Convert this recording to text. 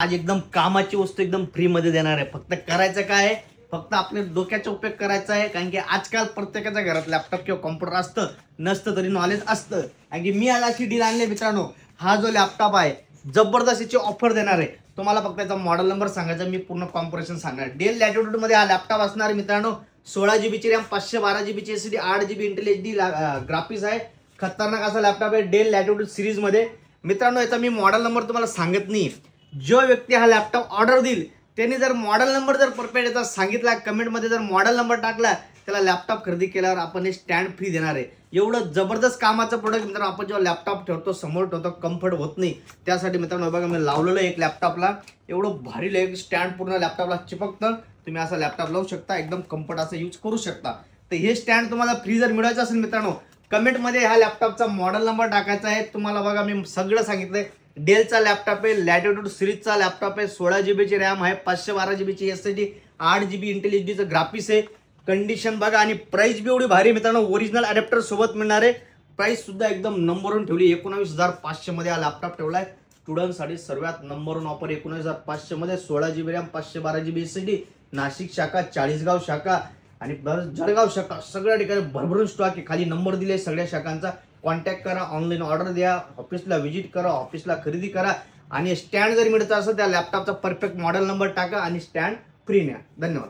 आज एकदम कामाची वस्तू एकदम फ्री मध्ये देणार आहे। फक्त करायचं काय आहे, फक्त आपल्या डोक्याचा उपयोग करायचा आहे। कारण की आजकाल प्रत्येकाच्या घरात लॅपटॉप किंवा कॉम्प्युटर असतं, नसतं तरी नॉलेज असतं। कारण की मी आज अशी डील आणली मित्रांनो, हा जो लॅपटॉप आहे जबरदस्त याची ऑफर देणार आहे। तुम्हाला फक्त याचा मॉडेल नंबर सांगायचा, मी पूर्ण कॉम्प्युरेशन सांगणार। डेल लॅटिट्यूड मध्ये हा लॅपटॉप असणार आहे मित्रांनो। 16 GB ची रॅम, 512 GB ची SSD, 8 GB Intel HD graphics आहे। खतरनाक असा लॅपटॉप आहे डेल लॅटिट्यूड सिरीज मध्ये मित्रांनो। याचा मी मॉडेल नंबर तुम्हाला सांगत नाही। जो व्यक्ती हा लॅपटॉप ऑर्डर देईल त्यांनी जर मॉडेल नंबर जर परफेक्ट याचा सांगितला, कमेंट मध्ये जर मॉडेल नंबर टाकला, त्याला लॅपटॉप खरेदी केल्यावर आपण हे स्टँड फ्री देणार आहे। एवढं जबरदस्त कामाचं प्रोडक्ट मित्रांनो। आपण जेव्हा लॅपटॉप ठेवतो, समोर ठेवतो, कम्फर्ट होत नाही, त्यासाठी मित्रांनो बघा मी लावलेलं एक लॅपटॉपला एवढं भारी एक स्टँड पूर्ण लॅपटॉपला चिपकतं। तुम्ही असा लॅपटॉप लावू शकता, एकदम कम्फर्ट असं यूज करू शकता। तर हे स्टँड तुम्हाला फ्री जर मिळवायचं असेल मित्रांनो, कमेंट मध्ये ह्या लॅपटॉपचा मॉडेल नंबर टाकायचा आहे। तुम्हाला बघा मी सगळं सांगितलंय। डेलचा लॅपटॉप आहे, लॅटिट्यूड सिरीजचा लॅपटॉप आहे, 16 GB ची रॅम आहे, 512 GB ची एसएसडी, 8 GB इंटेल एचडीचं ग्राफिक्स आहे। कंडिशन बघा आणि प्राइस बी एवढी भारी मित्रांनो, ओरिजिनल अडॅप्टर सोबत मिळणार आहे। प्राइस सुद्धा एकदम नंबर वन ठेवली, 19,500 मध्ये हा लॅपटॉप ठेवलाय। स्टुडंटसाठी सर्वात नंबर वन ऑफर 19,500 मध्ये, 16 GB RAM, 512 GB SSD, Nashik शाखा, चाळीसगाव शाखा आणि जळगाव शाखा, सगळ्या ठिकाणी भरभरून स्टॉक आहे। खाली नंबर दिले सगळ्या शाखांचा, कॉन्टॅक्ट करा, ऑनलाईन ऑर्डर द्या, ऑफिसला व्हिजिट करा, ऑफिसला खरेदी करा। आणि स्टँड जर मिळत असेल त्या लॅपटॉपचा परफेक्ट मॉडेल नंबर टाका आणि स्टँड फ्री न्या। धन्यवाद।